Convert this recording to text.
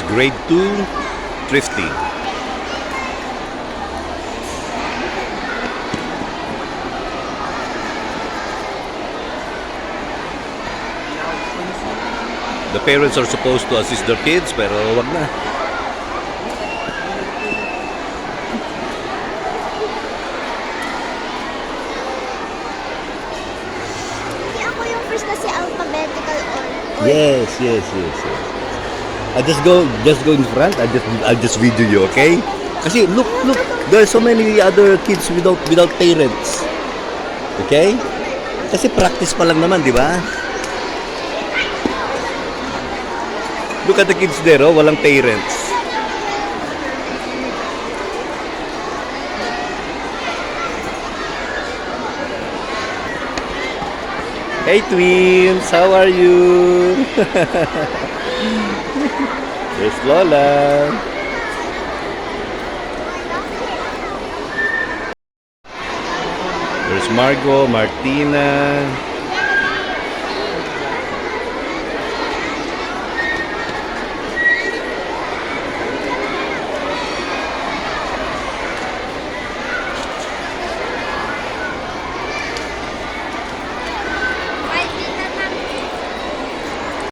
It's grade 2 thrifty. The parents are supposed to assist their kids, pero wag na. Hindi ako yung first na si alphabetical order. Yes. I just go in front. I'll just video you, okay? Kasi look, there are so many other kids without parents. Okay? Kasi practice pa lang naman, di ba? Look at the kids there, oh, walang parents. Hey twins, how are you? There's Lola. There's Margot, Martina.